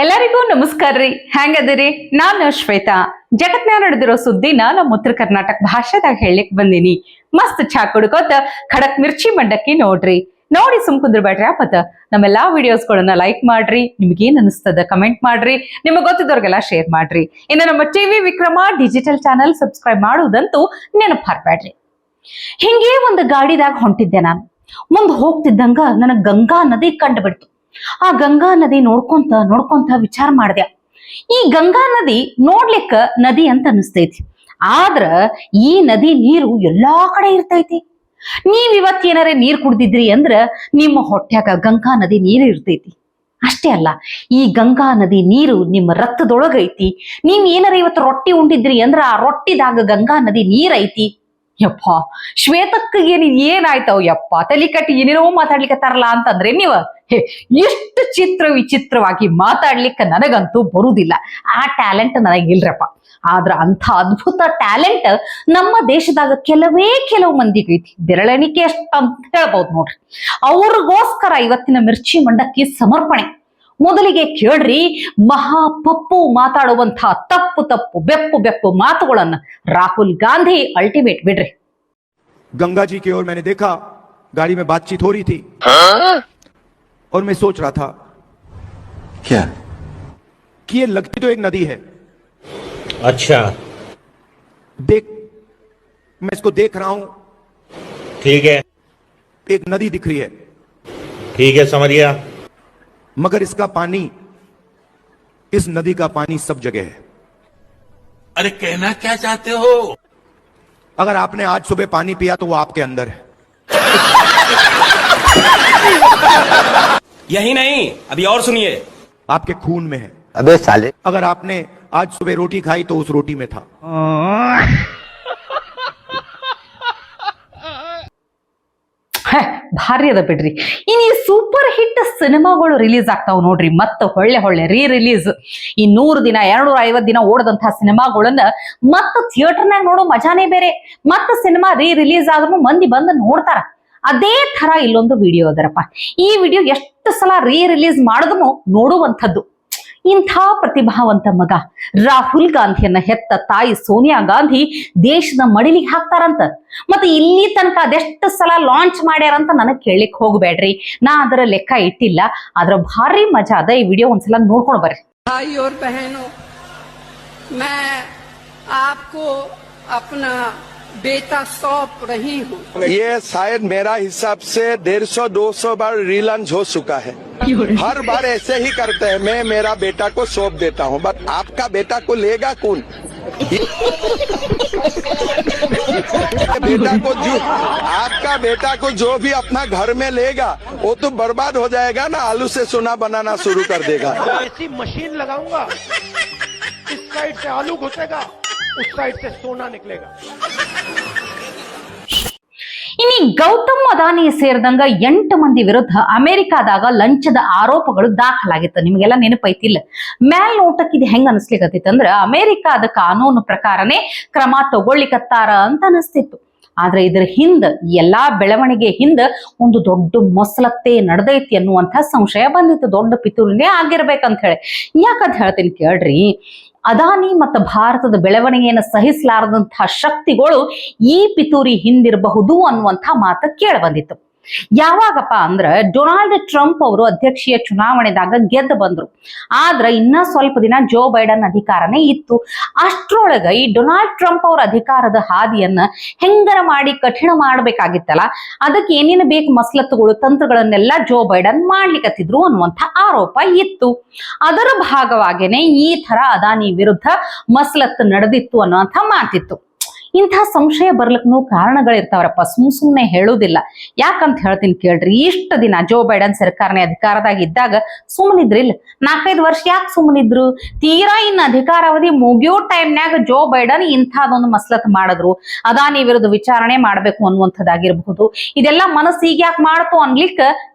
ಎಲ್ಲರಿಗೂ ನಮಸ್ಕಾರ ರೀ. ಹೆಂಗದಿರಿ? ನಾನು ಶ್ವೇತಾ. ಜಗತ್ನ್ಯಾಗ ನಡೆದಿರೋ ಸುದ್ದಿನ ನಮ್ಮ ಉತ್ತರ ಕರ್ನಾಟಕ ಭಾಷೆದಾಗ ಹೇಳಲಿಕ್ ಬಂದೀನಿ. ಮಸ್ತ್ ಚಾ ಕುಡ್ಕೋತ ಖಡಕ್ ಮಿರ್ಚಿ ಮಂಡಕ್ಕಿ ನೋಡ್ರಿ. ನೋಡಿ ಕುಂದ್ರ ಬೇಡ್ರಿ. ಆಪತ್ತ ನಮ್ಮೆಲ್ಲಾ ವಿಡಿಯೋಸ್ಗಳನ್ನ ಲೈಕ್ ಮಾಡ್ರಿ. ನಿಮ್ಗೇನ್ ಅನಿಸ್ತದ ಕಮೆಂಟ್ ಮಾಡ್ರಿ. ನಿಮಗ್ ಗೊತ್ತಿದ್ದವ್ರಿಗೆಲ್ಲ ಶೇರ್ ಮಾಡ್ರಿ. ಇನ್ನು ನಮ್ಮ TV Vikrama digital channel subscribe ಮಾಡುವುದಂತೂ ನೆನಪು ಹಾಕ್ಬೇಡ್ರಿ. ಹಿಂಗೇ ಒಂದು ಗಾಡಿದಾಗ ಹೊಂಟಿದ್ದೆ ನಾನು. ಮುಂದ್ ಹೋಗ್ತಿದ್ದಂಗ ನನಗ್ ಗಂಗಾ ನದಿ ಕಂಡು ಬಿಡ್ತು. ಆ ಗಂಗಾ ನದಿ ನೋಡ್ಕೊಂತ ವಿಚಾರ ಮಾಡ್ದೆ. ಈ ಗಂಗಾ ನದಿ ನೋಡ್ಲಿಕ್ಕ ನದಿ ಅಂತ ಅನಿಸ್ತೈತಿ, ಆದ್ರ ಈ ನದಿ ನೀರು ಎಲ್ಲಾ ಕಡೆ ಇರ್ತೈತಿ. ನೀವ್ ಇವತ್ತೇನಾರ ನೀರ್ ಕುಡ್ದಿದ್ರಿ ಅಂದ್ರ ನಿಮ್ಮ ಹೊಟ್ಯಾಗ ಗಂಗಾ ನದಿ ನೀರು ಇರ್ತೈತಿ. ಅಷ್ಟೇ ಅಲ್ಲ, ಈ ಗಂಗಾ ನದಿ ನೀರು ನಿಮ್ಮ ರಕ್ತದೊಳಗೈತಿ. ನೀವ್ ಏನಾರ ಇವತ್ತು ರೊಟ್ಟಿ ಉಂಡಿದ್ರಿ ಅಂದ್ರ ಆ ರೊಟ್ಟಿದಾಗ ಗಂಗಾ ನದಿ ನೀರ್ ಐತಿ. ಯಪ್ಪ, ಶ್ವೇತಕ್ಕ ಏನಾಯ್ತವ್ ಯಪ್ಪ, ತಲಿ ಕಟ್ಟಿ ಏನೇನೋ ಮಾತಾಡ್ಲಿಕ್ಕತ್ತಾರಲ್ಲ ಅಂತಂದ್ರೆ ನೀವ ಎಷ್ಟು ವಿಚಿತ್ರವಾಗಿ ಮಾತಾಡ್ಲಿಕ್ಕೆ ನನಗಂತೂ ಬರುದಿಲ್ಲ. ಆ ಟ್ಯಾಲೆಂಟ್ ನನಗಿಲ್ರಪ್ಪ. ಆದ್ರ ಅಂಥ ಅದ್ಭುತ ಟ್ಯಾಲೆಂಟ್ ನಮ್ಮ ದೇಶದಾಗ ಕೆಲವು ಮಂದಿಗೆ ಐತಿ. ಬೆರಳೆಣಿಕೆ ಅಷ್ಟ ಅಂತ ಹೇಳ್ಬೋದು ನೋಡ್ರಿ. ಅವ್ರಿಗೋಸ್ಕರ ಇವತ್ತಿನ ಮಿರ್ಚಿ ಮಂಡಕ್ಕಿ ಸಮರ್ಪಣೆ. ಮೊದಲಿಗೆ ಕೇಳ್ರಿ, ಮಹಾ ಪಪ್ಪು ಮಾತಾಡುವಂಥ ತಪ್ಪು ಬೆಪ್ಪು ಮಾತುಗಳನ್ನ ರಾಹುಲ್ ಗಾಂಧಿ ಅಲ್ಟಿಮೇಟ್ ಬಿಡ್ರಿ. गंगा जी की ओर मैंने देखा, गाड़ी में बातचीत हो रही थी और मैं सोच रहा था क्या कि ये लगती तो एक नदी है। अच्छा, देख, मैं इसको देख रहा हूं, ठीक है, एक नदी दिख रही है, ठीक है, समझ गया। मगर इसका पानी, इस नदी का पानी सब जगह है। अरे कहना क्या चाहते हो? अगर आपने आज सुबह पानी पिया तो वो आपके अंदर है। यही नहीं, अभी और सुनिए, आपके खून में है। अबे साले, अगर आपने आज सुबह रोटी खाई तो उस रोटी में था। ಭಾರಿ ಅದ ಬಿಡ್ರಿ. ಇನ್ನು ಈ ಸೂಪರ್ ಹಿಟ್ ಸಿನಿಮಾಗಳು ರಿಲೀಸ್ ಆಗ್ತಾವ್ ನೋಡ್ರಿ. ಮತ್ತ ಹೊಳ್ಳೆ ರೀ ರಿಲೀಸ್. ಈ 100 ದಿನ 250 ದಿನ ಓಡದಂತಹ ಸಿನಿಮಾಗಳನ್ನ ಮತ್ತ ಥಿಯೇಟರ್ನಾಗ ನೋಡೋ ಮಜಾನೇ ಬೇರೆ. ಮತ್ತ ಸಿನಿಮಾ ರಿಲೀಸ್ ಆದ್ರೂ ಮಂದಿ ಬಂದು ನೋಡ್ತಾರ. ಅದೇ ತರ ಇಲ್ಲೊಂದು ವಿಡಿಯೋ ಅದರಪ್ಪ. ಈ ವಿಡಿಯೋ ಎಷ್ಟು ಸಲ ರಿಲೀಸ್ ಮಾಡಿದ್ರು ನೋಡುವಂಥದ್ದು. ಇಂಥ ಪ್ರತಿಭಾವಂತ ಮಗ ರಾಹುಲ್ ಗಾಂಧಿಯನ್ನ ಹೆತ್ತ ತಾಯಿ ಸೋನಿಯಾ ಗಾಂಧಿ ದೇಶದ ಮಡಿಲಿಗೆ ಹಾಕ್ತಾರಂತ. ಮತ್ತೆ ಇಲ್ಲಿ ತನಕ ಅದೆಷ್ಟು ಸಲ ಲಾಂಚ್ ಮಾಡ್ಯಾರಂತ ನನಗ್ ಕೇಳಲಿಕ್ಕೆ ಹೋಗ್ಬೇಡ್ರಿ. ನಾ ಅದರ ಲೆಕ್ಕ ಇಟ್ಟಿಲ್ಲ. ಆದ್ರ ಭಾರಿ ಮಜಾ ಅದ. ಈ ವಿಡಿಯೋ ಒಂದ್ಸಲ ನೋಡ್ಕೊಂಡು ಬರ್ರಿ. भाई और बहनों, मैं आपको अपना बेटा सौंप रही हूँ। ये शायद मेरा हिसाब से 150-200 बार रीलॉन्च हो चुका है। हर बार ऐसे ही करते हैं, मैं मेरा बेटा को सौंप देता हूँ, बट आपका बेटा को लेगा कौन? बेटा को जो आपका बेटा को जो भी अपना घर में लेगा वो तो बर्बाद हो जाएगा ना, आलू से सोना बनाना शुरू कर देगा। ऐसी मशीन लगाऊंगा, इस साइड से आलू घुसेगा, उस साइड से सोना निकलेगा। ಇನ್ನು ಗೌತಮ್ ಅದಾನಿ ಸೇರಿದಂಗ 8 ಮಂದಿ ವಿರುದ್ಧ ಅಮೆರಿಕಾದಾಗ ಲಂಚದ ಆರೋಪಗಳು ದಾಖಲಾಗಿತ್ತು. ನಿಮಗೆಲ್ಲ ನೆನಪೈತಿಲ್ಲ. ಮೇಲ್ನೋಟಕ್ಕೆ ಇದು ಹೆಂಗ ಅನಿಸ್ಲಿಕ್ಕತ್ತಿತ್ತಂದ್ರ ಅಮೆರಿಕಾದ ಕಾನೂನು ಪ್ರಕಾರನೇ ಕ್ರಮ ತಗೊಳ್ಳಿಕತ್ತಾರ ಅಂತ ಅನಿಸ್ತಿತ್ತು. ಆದ್ರೆ ಇದ್ರ ಹಿಂದ, ಎಲ್ಲಾ ಬೆಳವಣಿಗೆ ಹಿಂದ ಒಂದು ದೊಡ್ಡ ಮೊಸಲತ್ತೆ ನಡೆದೈತಿ ಅನ್ನುವಂಥ ಸಂಶಯ ಬಂದಿತ್ತು. ದೊಡ್ಡ ಪಿತೂರಿನೇ ಆಗಿರ್ಬೇಕಂತ ಹೇಳಿ. ಯಾಕಂತ ಹೇಳ್ತೀನಿ ಕೇಳ್ರಿ. ಅದಾನಿ ಮತ್ತು ಭಾರತದ ಬೆಳವಣಿಗೆಯನ್ನು ಸಹಿಸಲಾರದಂತಹ ಶಕ್ತಿಗಳು ಈ ಪಿತೂರಿ ಹಿಂದಿರಬಹುದು ಅನ್ನುವಂಥ ಮಾತು ಕೇಳ ಬಂದಿತ್ತು. ಯಾವಾಗಪ್ಪ ಅಂದ್ರ ಡೊನಾಲ್ಡ್ ಟ್ರಂಪ್ ಅವರು ಅಧ್ಯಕ್ಷೀಯ ಚುನಾವಣೆದಾಗ ಗೆದ್ದು ಬಂದ್ರು. ಆದ್ರ ಇನ್ನ ಸ್ವಲ್ಪ ದಿನ ಜೋ ಬೈಡನ್ ಅಧಿಕಾರನೇ ಇತ್ತು. ಅಷ್ಟ್ರೊಳಗ ಈ ಡೊನಾಲ್ಡ್ ಟ್ರಂಪ್ ಅವರ ಅಧಿಕಾರದ ಹಾದಿಯನ್ನ ಹೆಂಗರ ಮಾಡಿ ಕಠಿಣ ಮಾಡ್ಬೇಕಾಗಿತ್ತಲ್ಲ, ಅದಕ್ಕೆ ಏನೇನು ಬೇಕು ಮಸಲತ್ತುಗಳು ತಂತ್ರಗಳನ್ನೆಲ್ಲ ಜೋ ಬೈಡನ್ ಮಾಡ್ಲಿಕ್ಕತ್ತಿದ್ರು ಅನ್ನುವಂಥ ಆರೋಪ ಇತ್ತು. ಅದರ ಭಾಗವಾಗೇನೆ ಈ ತರ ಅದಾನಿ ವಿರುದ್ಧ ಮಸಲತ್ತು ನಡೆದಿತ್ತು ಅನ್ನುವಂಥ ಮಾತಿತ್ತು. ಇಂಥ ಸಂಶಯ ಬರ್ಲಿಕ್ಕೂ ಕಾರಣಗಳಿರ್ತಾವ್ರಪ್ಪ, ಸುಮ್ನೆ ಹೇಳುವುದಿಲ್ಲ. ಯಾಕಂತ ಹೇಳ್ತೀನಿ ಕೇಳ್ರಿ. ಇಷ್ಟ ದಿನ ಜೋ ಬೈಡನ್ ಸರ್ಕಾರನೇ ಅಧಿಕಾರದಾಗ ಇದ್ದಾಗ ಸುಮ್ಮನಿದ್ರಿಲ್ಲ. 4-5 ವರ್ಷ ಯಾಕೆ ಸುಮ್ಮನಿದ್ರು? ತೀರಾ ಇನ್ನು ಅಧಿಕಾರಾವಧಿ ಮುಗಿಯೋ ಟೈಮ್ನಾಗ ಜೋ ಬೈಡನ್ ಇಂಥದೊಂದು ಮಸಲತ್ ಮಾಡಿದ್ರು. ಅದಾನಿ ವಿರುದ್ಧ ವಿಚಾರಣೆ ಮಾಡ್ಬೇಕು ಅನ್ನುವಂಥದ್ದಾಗಿರ್ಬಹುದು. ಇದೆಲ್ಲ ಮನಸ್ಸಿಗೆ ಯಾಕೆ ಮಾಡ್ತು ಅನ್ಲಿಕ್ಕೆ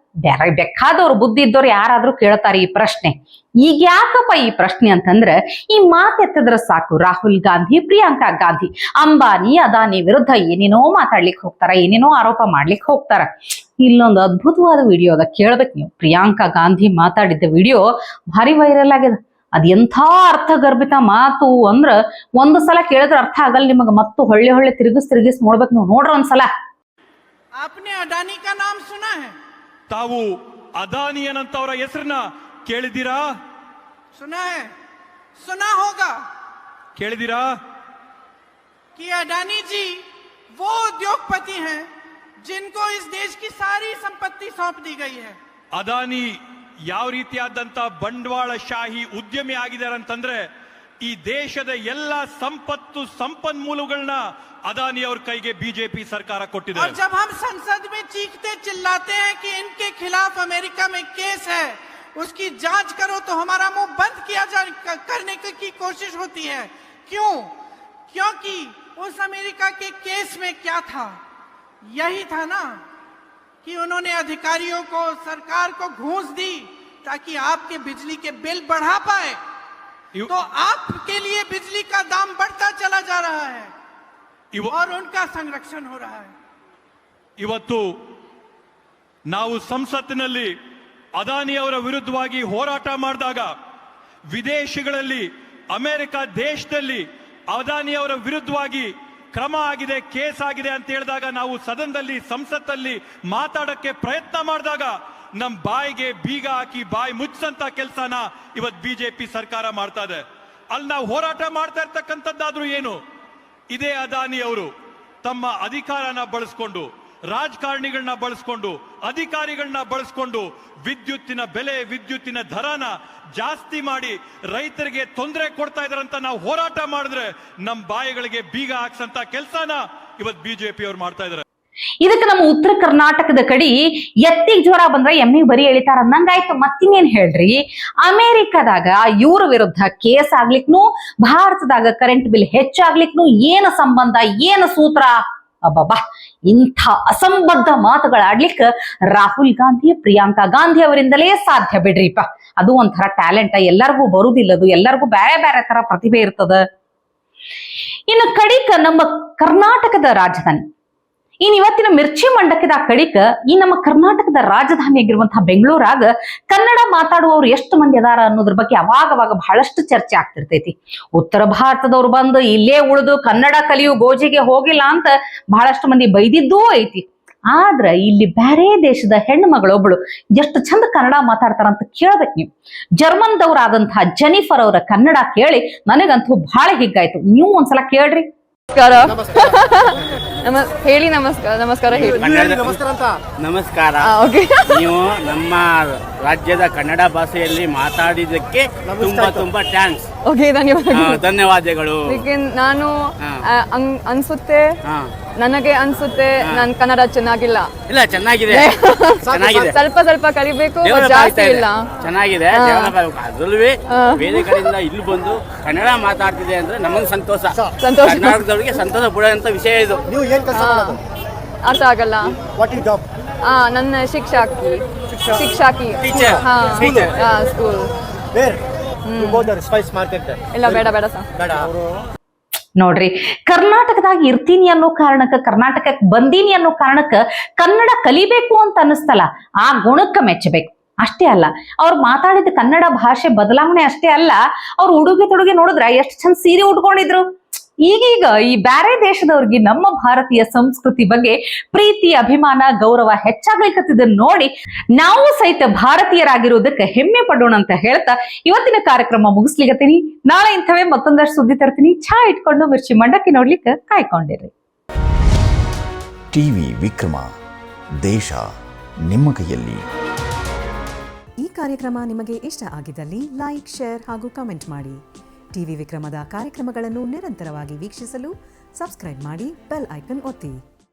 ಬೇರೆ ಬೇಕಾದವ್ರು ಬುದ್ಧಿ ಇದ್ದವ್ರು ಯಾರಾದ್ರೂ ಕೇಳ್ತಾರೆ ಈ ಪ್ರಶ್ನೆ. ಈಗ ಯಾಕಪ್ಪ ಈ ಪ್ರಶ್ನೆ ಅಂತಂದ್ರೆ, ಈ ಮಾತೆತ್ತಿದ್ರ ಸಾಕು ರಾಹುಲ್ ಗಾಂಧಿ, ಪ್ರಿಯಾಂಕಾ ಗಾಂಧಿ, ಅಂಬಾನಿ, ಅದಾನಿ ವಿರುದ್ಧ ಏನೇನೋ ಮಾತಾಡ್ಲಿಕ್ಕೆ ಹೋಗ್ತಾರ, ಏನೇನೋ ಆರೋಪ ಮಾಡ್ಲಿಕ್ಕೆ ಹೋಗ್ತಾರ. ಇಲ್ಲೊಂದು ಅದ್ಭುತವಾದ ವಿಡಿಯೋ ಅದ, ಕೇಳ್ಬೇಕು ನೀವು. ಪ್ರಿಯಾಂಕಾ ಗಾಂಧಿ ಮಾತಾಡಿದ್ದ ವಿಡಿಯೋ ಭಾರಿ ವೈರಲ್ ಆಗಿದೆ. ಅದ್ ಎಂಥ ಅರ್ಥಗರ್ಭಿತ ಮಾತು ಅಂದ್ರ ಒಂದು ಸಲ ಕೇಳಿದ್ರೆ ಅರ್ಥ ಆಗಲ್ಲ ನಿಮಗೆ. ಮತ್ತು ಹೊಳ್ಳೆ ತಿರುಗಿಸ್ ನೋಡ್ಬೇಕು ನೀವು. ನೋಡ್ರ ಒಂದ್ಸಲ. आपने अडानी का नाम सुना है? ತಾವು ಅದಾನಿ ಅನ್ನಂತವರ ಹೆಸರನ್ನ ಕೇಳಿದ್ದೀರಾ? सुना है, सुना होगा ಕೇಳಿದ್ದೀರಾ? कि अडानी जी वो उद्योगपति हैं जिनको इस देश की सारी संपत्ति सौंप दी गई है. ಅದಾನಿ ಯಾವ ರೀತಿಯಾದಂತ ಬಂಡವಾಳಶಾಹಿ ಉದ್ಯಮಿ ಆಗಿದ್ದಾರೆ ಅಂತಂದ್ರೆ ಈ ದೇಶದ ಎಲ್ಲ ಸಂಪತ್ತು ಸಂಪನ್ಮೂಲಗಳನ್ನ ಅದಾನಿ ಅವ್ರ ಕೈಗೆ ಬಿಜೆಪಿ ಸರ್ಕಾರ ಕೊಟ್ಟಿದೆ. और जब हम संसद में चीखते चिल्लाते हैं कि इनके खिलाफ अमेरिका में केस है, उसकी जांच करो, तो हमारा मुंह बंद किया करने की कोशिश होती है. क्यों? क्योंकि उस अमेरिका के केस में क्या था? यही था ना कि उन्होंने अधिकारियों को, सरकार को घूस दी ताकि आपके बिजली के बिल बढ़ा पाए. तो आपके लिए बिजली का दाम बढ़ता चला जा रहा है और उनका संरक्षण हो रहा है. ಇವತ್ತು ನಾವು ಸಂಸತ್ತಿನಲ್ಲಿ ಅದಾನಿ ಅವರ ವಿರುದ್ಧವಾಗಿ ಹೋರಾಟ ಮಾಡಿದಾಗ, ವಿದೇಶಗಳಲ್ಲಿ ಅಮೆರಿಕ ದೇಶದಲ್ಲಿ ಅದಾನಿ ಅವರ ವಿರುದ್ಧವಾಗಿ ಕ್ರಮ ಆಗಿದೆ, ಕೇಸ್ ಆಗಿದೆ ಅಂತ ಹೇಳಿದಾಗ, ನಾವು ಸದನದಲ್ಲಿ ಸಂಸತ್ತಲ್ಲಿ ಮಾತಾಡಕ್ಕೆ ಪ್ರಯತ್ನ ಮಾಡಿದಾಗ ನಮ್ ಬಾಯಿಗೆ ಬೀಗ ಹಾಕಿ ಬಾಯಿ ಮುಚ್ಚಂತ ಕೆಲಸನ ಇವತ್ತು ಬಿಜೆಪಿ ಸರ್ಕಾರ ಮಾಡ್ತಾ ಇದೆ. ಅಲ್ಲಿ ನಾವು ಹೋರಾಟ ಮಾಡ್ತಾ ಇರ್ತಕ್ಕಂಥದ್ದಾದ್ರೂ ಏನು? ಇದೇ ಅದಾನಿ ಅವರು ತಮ್ಮ ಅಧಿಕಾರನ ಬಳಸ್ಕೊಂಡು, ರಾಜಕಾರಣಿಗಳನ್ನ ಬಳಸ್ಕೊಂಡು, ಅಧಿಕಾರಿಗಳನ್ನ ಬಳಸ್ಕೊಂಡು ವಿದ್ಯುತ್ತಿನ ಬೆಲೆ, ವಿದ್ಯುತ್ತಿನ ದರನ ಜಾಸ್ತಿ ಮಾಡಿ ರೈತರಿಗೆ ತೊಂದರೆ ಕೊಡ್ತಾ ಇದಾರಂತ ನಾವು ಹೋರಾಟ ಮಾಡಿದ್ರೆ ನಮ್ಮ ಬಾಯಿಗಳಿಗೆ ಬೀಗ ಹಾಕ್ಸಂತ ಕೆಲಸನ ಇವತ್ತು ಬಿಜೆಪಿ ಅವ್ರು ಮಾಡ್ತಾ ಇದಾರೆ. ಇದಕ್ಕೆ ನಮ್ಮ ಉತ್ತರ ಕರ್ನಾಟಕದ ಕಡೆ ಎತ್ತಿಗೆ ಜ್ವರ ಬಂದ್ರೆ ಎಮ್ಮಿಗೆ ಬರಿ ಎಳಿತಾರ ಅಂದಂಗಾಯ್ತು. ಮತ್ತಿನ್ನೇನ್ ಹೇಳ್ರಿ, ಅಮೆರಿಕದಾಗ ಇವ್ರ ವಿರುದ್ಧ ಕೇಸ್ ಆಗ್ಲಿಕ್ನು, ಭಾರತದಾಗ ಕರೆಂಟ್ ಬಿಲ್ ಹೆಚ್ಚಾಗ್ಲಿಕ್ನು ಏನು ಸಂಬಂಧ, ಏನು ಸೂತ್ರ? ಅಬ್ಬಬ್ಬಾ, ಇಂಥ ಅಸಂಬದ್ಧ ಮಾತುಗಳಾಡ್ಲಿಕ್ಕೆ ರಾಹುಲ್ ಗಾಂಧಿ, ಪ್ರಿಯಾಂಕಾ ಗಾಂಧಿ ಅವರಿಂದಲೇ ಸಾಧ್ಯ ಬಿಡ್ರಿಪ್ಪ. ಅದು ಒಂಥರ ಟ್ಯಾಲೆಂಟ್, ಎಲ್ಲರಿಗೂ ಬರುದಿಲ್ಲದು, ಎಲ್ಲರಿಗೂ ಬೇರೆ ಬೇರೆ ತರ ಪ್ರತಿಭೆ ಇರ್ತದ. ಇನ್ನು ಕಡಿಕ ನಮ್ಮ ಕರ್ನಾಟಕದ ರಾಜಧಾನಿ, ಇವತ್ತಿನ ಮಿರ್ಚಿ ಮಂಡಕ್ಕದ ಕಡಿಕ ಈ ನಮ್ಮ ಕರ್ನಾಟಕದ ರಾಜಧಾನಿ ಆಗಿರುವಂತಹ ಬೆಂಗಳೂರಾಗ ಕನ್ನಡ ಮಾತಾಡುವವರು ಎಷ್ಟು ಮಂದಿ ಅದಾರ ಅನ್ನೋದ್ರ ಬಗ್ಗೆ ಅವಾಗ ಬಹಳಷ್ಟು ಚರ್ಚೆ ಆಗ್ತಿರ್ತೈತಿ. ಉತ್ತರ ಭಾರತದವ್ರು ಬಂದು ಇಲ್ಲೇ ಉಳಿದು ಕನ್ನಡ ಕಲಿಯು ಗೋಜಿಗೆ ಹೋಗಿಲ್ಲ ಅಂತ ಬಹಳಷ್ಟು ಮಂದಿ ಬೈದಿದ್ದೂ ಐತಿ. ಆದ್ರ ಇಲ್ಲಿ ಬೇರೆ ದೇಶದ ಹೆಣ್ಣು ಮಗಳೊಬ್ಬಳು ಎಷ್ಟು ಚಂದ ಕನ್ನಡ ಮಾತಾಡ್ತಾರಂತ ಕೇಳ್ಬೇಕು ನೀವು. ಜರ್ಮನ್ದವ್ರಾದಂತಹ ಜೆನಿಫರ್ ಅವರ ಕನ್ನಡ ಕೇಳಿ ನನಗಂತೂ ಬಹಳ ಹಿಗ್ಗಾಯ್ತು. ನೀವು ಒಂದ್ಸಲ ಕೇಳ್ರಿ. ಹೇಳಿ ನಮಸ್ಕಾರ ಹೇಳಿ. ನಮಸ್ಕಾರ. ನೀವು ನಮ್ಮ ರಾಜ್ಯದ ಕನ್ನಡ ಭಾಷೆಯಲ್ಲಿ ಮಾತಾಡಿದ್ದಕ್ಕೆ ತುಂಬಾ ಥ್ಯಾಂಕ್ಸ್. ಧನ್ಯವಾದಗಳು. ನಾನು ನನಗೆ ಅನ್ಸುತ್ತೆ ನಾನು ಕನ್ನಡ ಚೆನ್ನಾಗಿಲ್ಲ. ಇಲ್ಲ, ಚೆನ್ನಾಗಿದೆ. ಸ್ವಲ್ಪ ಕಲಿಬೇಕು, ಜಾಸ್ತಿ ಇಲ್ಲ. ಚೆನ್ನಾಗಿದೆ. ಅದರಲ್ಲೂ ಬೇರೆ ಕಡೆಯಿಂದ ಇಲ್ಲಿ ಬಂದು ಕನ್ನಡ ಮಾತಾಡ್ತಿದೆ ಅಂದ್ರೆ ನಮಗೆ ಸಂತೋಷ. ಕರ್ನಾಟಕದವರಿಗೆ ಸಂತೋಷ ಪಡುವಂತ ವಿಷಯ ಇದು. ಅರ್ಥ ಆಗಲ್ಲ. ನನ್ನ ಶಿಕ್ಷಕಿ ಸ್ಕೂಲ್. ಇಲ್ಲ, ಬೇಡ ನೋಡ್ರಿ, ಕರ್ನಾಟಕದಾಗ ಇರ್ತೀನಿ ಅನ್ನೋ ಕಾರಣಕ್ಕ, ಕರ್ನಾಟಕಕ್ಕೆ ಬಂದೀನಿ ಅನ್ನೋ ಕಾರಣಕ್ಕ ಕನ್ನಡ ಕಲಿಬೇಕು ಅಂತ ಅನಿಸ್ತಲ್ಲ, ಆ ಗುಣಕ್ಕ ಮೆಚ್ಚಬೇಕು. ಅಷ್ಟೇ ಅಲ್ಲ, ಅವ್ರು ಮಾತಾಡಿದ ಕನ್ನಡ ಭಾಷೆ ಬದಲಾವಣೆ ಅಷ್ಟೇ ಅಲ್ಲ, ಅವ್ರು ಉಡುಗೆ ತೊಡುಗೆ ನೋಡಿದ್ರ ಎಷ್ಟು ಚಂದ ಸೀರೆ ಉಟ್ಕೊಂಡಿದ್ರು. ಈಗೀಗ ಈ ಬ್ಯಾರೆ ದೇಶದವ್ರಿಗೆ ನಮ್ಮ ಭಾರತೀಯ ಸಂಸ್ಕೃತಿ ಬಗ್ಗೆ ಪ್ರೀತಿ, ಅಭಿಮಾನ, ಗೌರವ ಹೆಚ್ಚಾಗ್ಲಿಕ್ಕತ್ತಿದ್ದನ್ನ ನೋಡಿ ನಾವು ಸಹಿತ ಭಾರತೀಯರಾಗಿರೋದಕ್ಕೆ ಹೆಮ್ಮೆ ಪಡೋಣ ಅಂತ ಹೇಳ್ತಾ ಇವತ್ತಿನ ಕಾರ್ಯಕ್ರಮ ಮುಗಿಸ್ಲಿಕತ್ತೀನಿ. ನಾಳೆ ಇಂಥವೇ ಮತ್ತೊಂದಷ್ಟು ಸುದ್ದಿ ತರ್ತೀನಿ. ಚಾ ಇಟ್ಕೊಂಡು ಮಿರ್ಚಿ ಮಂಡಕ್ಕಿ ನೋಡ್ಲಿಕ್ಕೆ ಕಾಯ್ಕೊಂಡಿರಿ. ಟಿವಿ ವಿಕ್ರಮ, ದೇಶ ನಿಮ್ಮ ಕೈಯಲ್ಲಿ. ಈ ಕಾರ್ಯಕ್ರಮ ನಿಮಗೆ ಇಷ್ಟ ಆಗಿದ್ದಲ್ಲಿ ಲೈಕ್, ಶೇರ್ ಹಾಗೂ ಕಮೆಂಟ್ ಮಾಡಿ. ಟಿವಿ ವಿಕ್ರಮದ ಕಾರ್ಯಕ್ರಮಗಳನ್ನು ನಿರಂತರವಾಗಿ ವೀಕ್ಷಿಸಲು ಸಬ್ಸ್ಕ್ರೈಬ್ ಮಾಡಿ, ಬೆಲ್ ಐಕನ್ ಒತ್ತಿ.